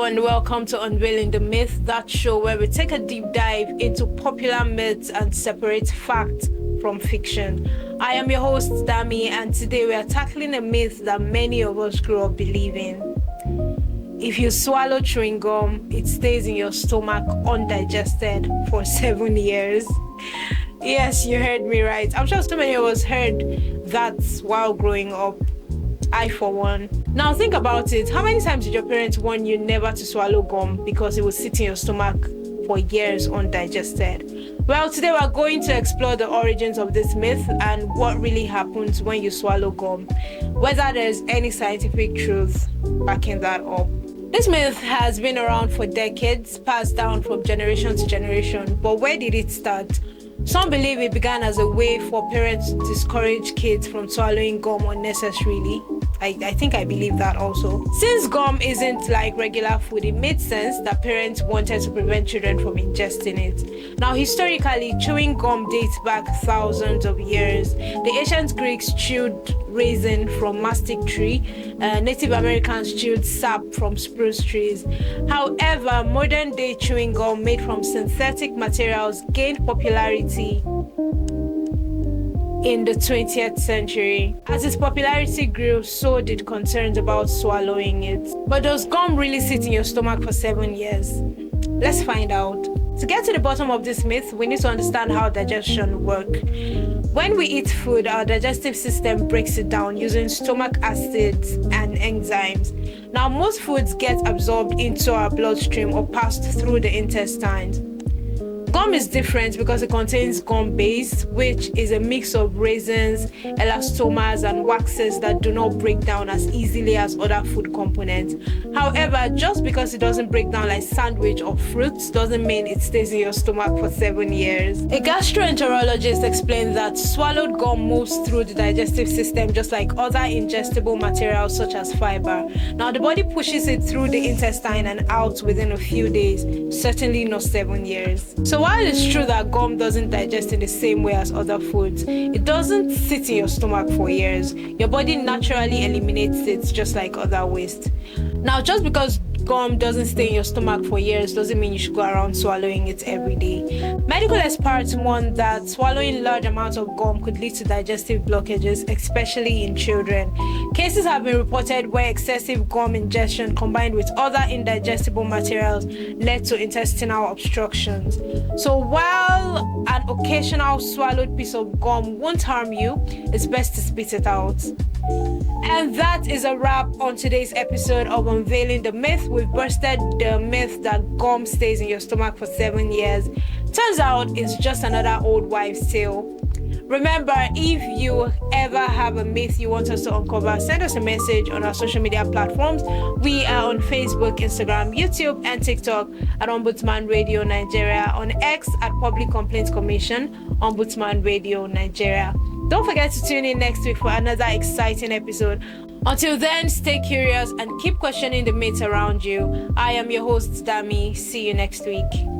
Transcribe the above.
and welcome to Unveiling the Myths, that show where we take a deep dive into popular myths and separate fact from fiction. I am your host, Dami, and today we are tackling a myth that many of us grew up believing. If you swallow chewing gum, it stays in your stomach undigested for 7 years. Yes, you heard me right. I'm sure so many of us heard that while growing up. I for one. Now think about it. How many times did your parents warn you never to swallow gum because it would sit in your stomach for years undigested? Well, today we're going to explore the origins of this myth and what really happens when you swallow gum, whether there's any scientific truth backing that up. This myth has been around for decades, passed down from generation to generation, but where did it start? Some believe it began as a way for parents to discourage kids from swallowing gum unnecessarily. I think I believe that also. Since gum isn't like regular food, it made sense that parents wanted to prevent children from ingesting it. Now, historically, chewing gum dates back thousands of years. The ancient Greeks chewed resin from mastic tree. Native Americans chewed sap from spruce trees. However, modern day chewing gum made from synthetic materials gained popularity in the 20th century. As its popularity grew, so did concerns about swallowing it. But does gum really sit in your stomach for 7 years? Let's find out. To get to the bottom of this myth, we need to understand how digestion works. When we eat food, our digestive system breaks it down using stomach acids and enzymes. Now, most foods get absorbed into our bloodstream or passed through the intestines. Gum is different because it contains gum base, which is a mix of resins, elastomas, and waxes that do not break down as easily as other food components. However, just because it doesn't break down like sandwich or fruits doesn't mean it stays in your stomach for 7 years. A gastroenterologist explains that swallowed gum moves through the digestive system just like other ingestible materials such as fiber. Now, the body pushes it through the intestine and out within a few days, certainly not 7 years. So while it's true that gum doesn't digest in the same way as other foods, it doesn't sit in your stomach for years. Your body naturally eliminates it just like other waste. Now, just because gum doesn't stay in your stomach for years doesn't mean you should go around swallowing it every day. Medical experts warn that swallowing large amounts of gum could lead to digestive blockages, especially in children. Cases have been reported where excessive gum ingestion combined with other indigestible materials led to intestinal obstructions. So while an occasional swallowed piece of gum won't harm you, it's best to spit it out. And that is a wrap on today's episode of Unveiling the Myth. We've busted the myth that gum stays in your stomach for 7 years. Turns out it's just another old wives' tale. Remember, if you ever have a myth you want us to uncover, send us a message on our social media platforms. We are on Facebook, Instagram, YouTube, and TikTok at Ombudsman Radio Nigeria, on X at Public Complaints Commission, Ombudsman Radio Nigeria. Don't forget to tune in next week for another exciting episode. Until then, stay curious and keep questioning the myths around you. I am your host, Dami. See you next week.